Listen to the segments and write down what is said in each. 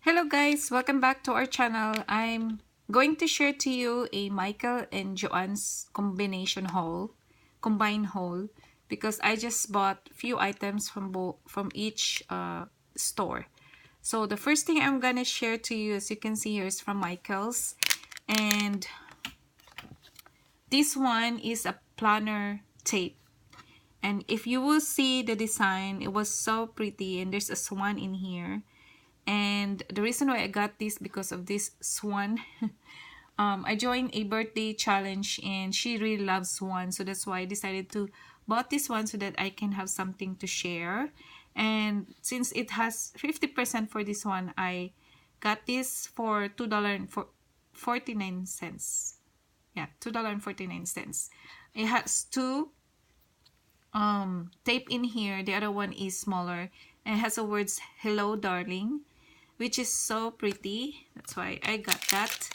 Hello guys, welcome back to our channel. I'm going to share to you a Michael and Joann's combination haul, combined haul, because I just bought few items from each store. So the first thing I'm gonna share to you, as you can see here, is from Michael's, and this one is a planner tape. And if you will see the design, it was so pretty, and there's a swan in here. And the reason why I got this because of this swan. I joined a birthday challenge and she really loves swan, so that's why I decided to bought this one so that I can have something to share. And since it has 50% for this one, I got this for $2.49. Yeah, $2.49. It has two tape in here. The other one is smaller and it has the words "Hello, darling," which is so pretty. That's why I got that.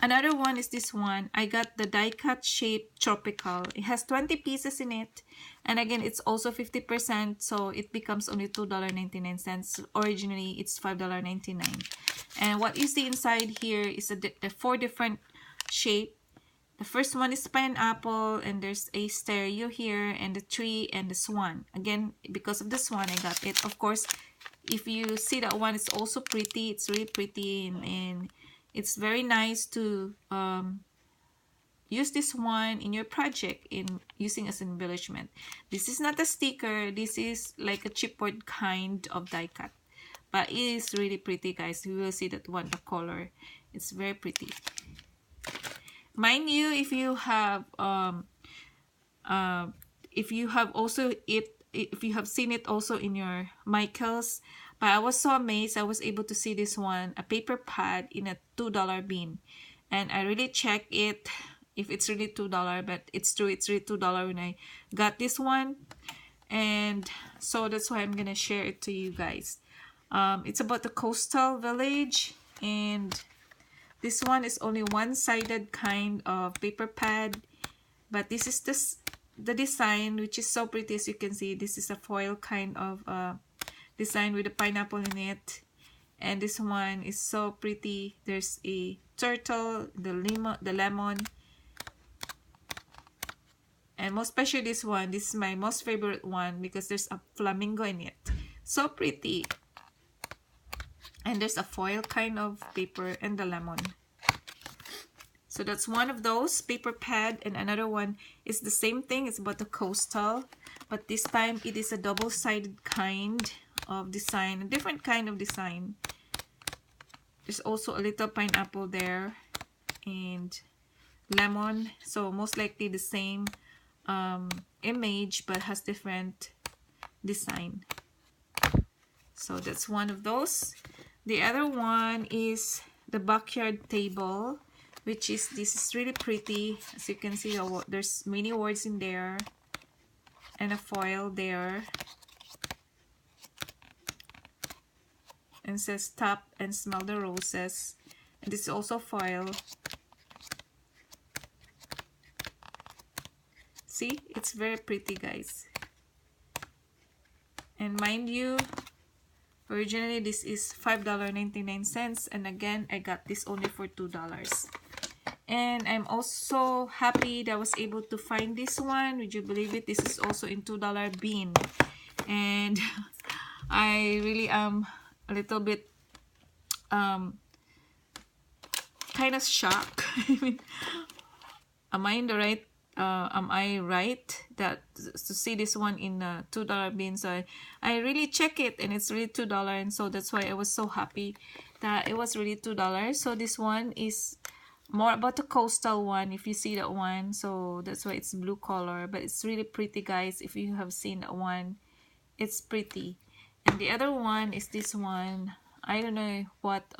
Another one is this one. I got the die cut shape tropical. It has 20 pieces in it, and again it's also 50%, so it becomes only $2.99. Originally it's $5.99. And what you see inside here is the four different shape. The first one is pineapple, and there's a stereo here, and the tree, and the swan. Again, because of the swan, I got it. Of course, if you see that one, it's also pretty. It's really pretty, and it's very nice to use this one in your project in using as embellishment. This is not a sticker. This is like a chipboard kind of die cut, but it is really pretty, guys. You will see that one, the color. It's very pretty. Mind you, if you have seen it also in your Michaels, but I was so amazed. I was able to see this one, a paper pad in a $2 bin, and I really checked it if it's really $2, but it's true, it's really $2 when I got this one. And so that's why I'm gonna share it to you guys. It's about the coastal village, and this one is only one-sided kind of paper pad, but this is the design, which is so pretty. As you can see, this is a foil kind of design with a pineapple in it, and this one is so pretty. There's a turtle, the lemon, and most especially this one. This is my most favorite one because there's a flamingo in it. So pretty. And there's a foil kind of paper and the lemon. So that's one of those paper pad, and another one is the same thing. It's about the coastal, but this time it is a double-sided kind of design, a different kind of design. There's also a little pineapple there and lemon, so most likely the same image but has different design. So that's one of those. The other one is the backyard table, which is, this is really pretty. As you can see, there's many words in there and a foil there, and says "Stop and smell the roses," and this is also foil. See, it's very pretty, guys. And mind you, originally this is $5.99, and again I got this only for $2. And I'm also happy that I was able to find this one. Would you believe it? This is also in $2 bin, and I really am a little bit kind of shocked. I mean, am I right that to see this one in a $2 bin? So I really check it, and it's really $2, and so that's why I was so happy that it was really $2. So this one is more about the coastal one, if you see that one. So that's why it's blue color, but it's really pretty, guys. If you have seen that one, it's pretty. And the other one is this one. I don't know what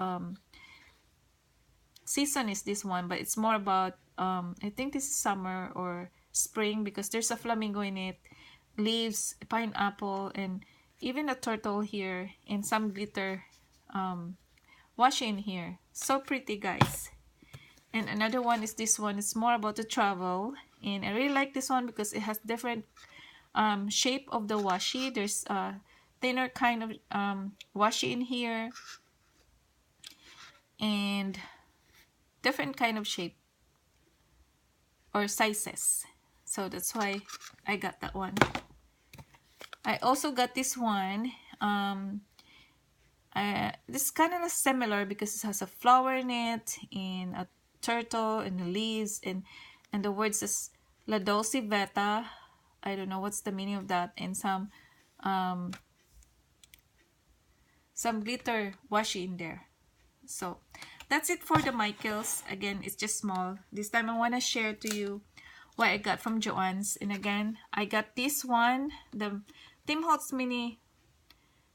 season is this one, but it's more about I think this is summer or spring, because there's a flamingo in it, leaves, pineapple, and even a turtle here, and some glitter washi in here. So pretty, guys. And another one is this one. It's more about the travel, and I really like this one because it has different shape of the washi. There's a thinner kind of washi in here, and different kind of shape or sizes. So that's why I got that one. I also got this one. This is kind of similar because it has a flower in it, and a turtle, and the leaves, and the words is La Dolce Vita. I don't know what's the meaning of that, and some glitter washi in there. So that's it for the Michaels. Again, it's just small. This time I want to share to you what I got from Joann's. And again, I got this one, the Tim Holtz mini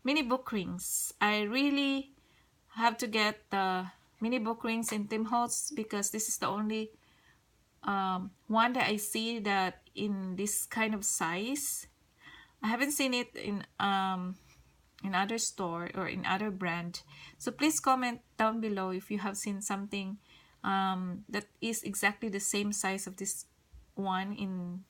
book rings. I really have to get the mini book rings in Tim Holtz because this is the only one that I see that in this kind of size. I haven't seen it in other store or in other brand. So please comment down below if you have seen something that is exactly the same size of this one in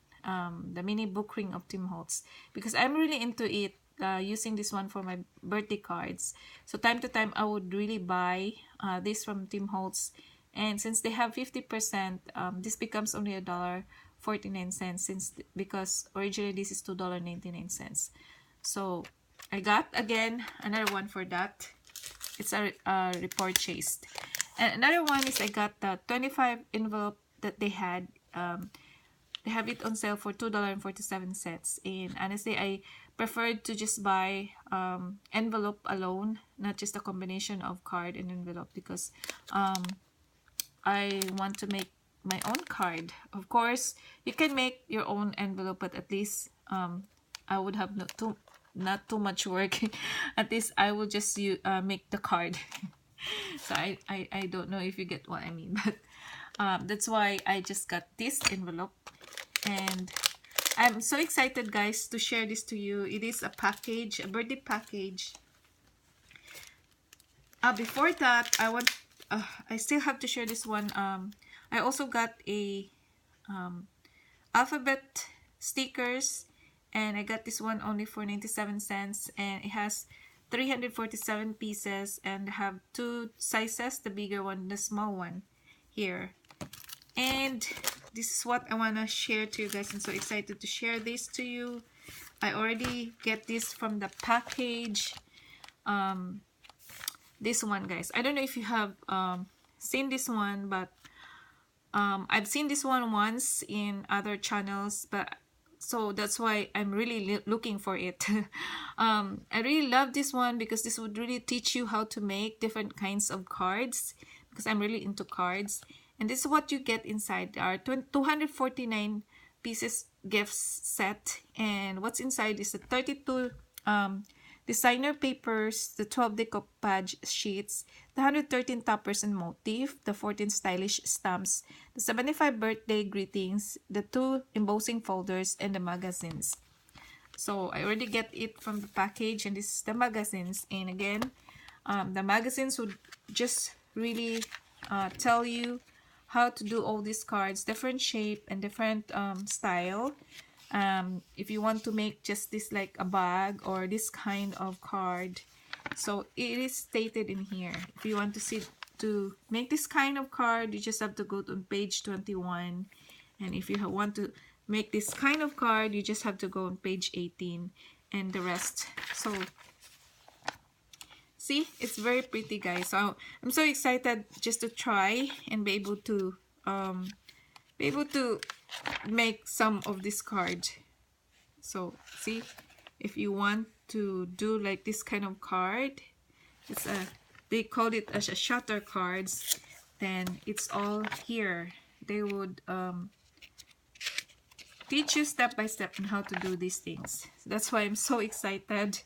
the mini book ring of Tim Holtz, because I'm really into it, using this one for my birthday cards. So time to time I would really buy this from Tim Holtz, and since they have 50%, this becomes only $1.49 because originally this is $2.99. So I got again another one for that. It's a report chased. And another one is I got the 25 envelope that they had. They have it on sale for $2.47. And honestly, I preferred to just buy envelope alone, not just a combination of card and envelope, because I want to make my own card. Of course, you can make your own envelope, but at least I would have not too much work. At least I will just make the card. So I don't know if you get what I mean, but that's why I just got this envelope, and I'm so excited, guys, to share this to you. It is a package, a birthday package. Before that, I still have to share this one. I also got a alphabet stickers, and I got this one only for 97 cents, and it has 347 pieces and have two sizes, the bigger one, the small one here. And this is what I want to share to you guys. I'm so excited to share this to you. I already get this from the package. This one, guys, I don't know if you have seen this one, but I've seen this one once in other channels, but so that's why I'm really looking for it. I really love this one because this would really teach you how to make different kinds of cards, because I'm really into cards. And this is what you get inside. There are 249 pieces gifts set, and what's inside is the 32 designer papers, the 12 decoupage sheets, the 113 toppers and motif, the 14 stylish stamps, the 75 birthday greetings, the 2 embossing folders, and the magazines. So I already get it from the package, and this is the magazines. And again, the magazines would just really tell you how to do all these cards, different shape and different style. If you want to make just this like a bag or this kind of card, so it is stated in here. If you want to make this kind of card, you just have to go to page 21, and if you want to make this kind of card, you just have to go on page 18, and the rest. So see, it's very pretty, guys. So I'm so excited just to try and be able to make some of this card. So see, if you want to do like this kind of card, it's they call it as a shutter cards, then it's all here. They would teach you step by step on how to do these things. So that's why I'm so excited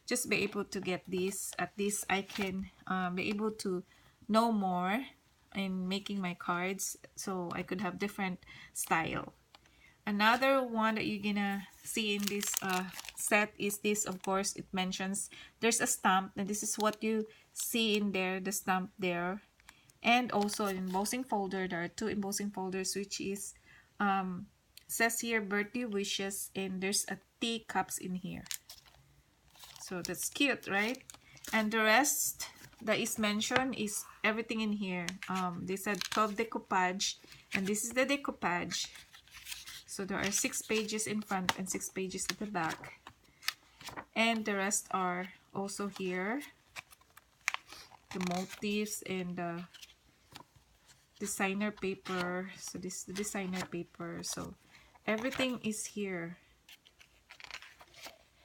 just be able to get this. At least I can be able to know more in making my cards, so I could have different style. Another one that you're gonna see in this set is this. Of course, it mentions there's a stamp, and this is what you see in there, the stamp there. And also an embossing folder. There are 2 embossing folders, which is says here birthday wishes, and there's a teacups in here. So that's cute, right? And the rest that is mentioned is everything in here. They said 12 decoupage, and this is the decoupage. So there are 6 pages in front and 6 pages at the back, and the rest are also here, the motifs and the designer paper. So this is the designer paper, so everything is here,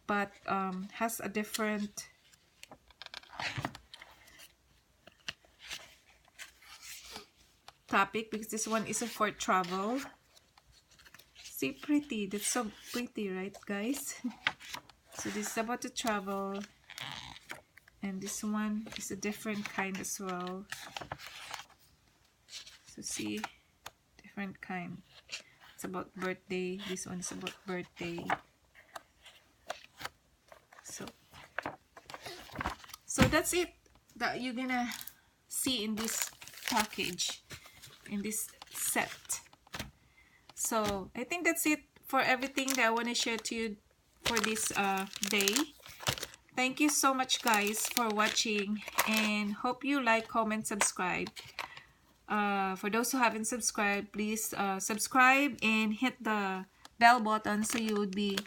but has a different topic, because this one is for travel. See, pretty, that's so pretty, right guys? So this is about to travel, and this one is a different kind as well. So see, different kind. It's about birthday. This one is about birthday. So that's it that you're gonna see in this package, in this set. So I think that's it for everything that I want to share to you for this day. Thank you so much guys for watching, and hope you like, comment, subscribe. For those who haven't subscribed, please subscribe and hit the bell button so you would be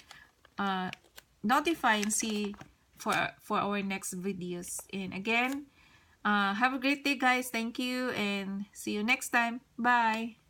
notified and see for our next videos. And again, have a great day guys. Thank you, and see you next time. Bye.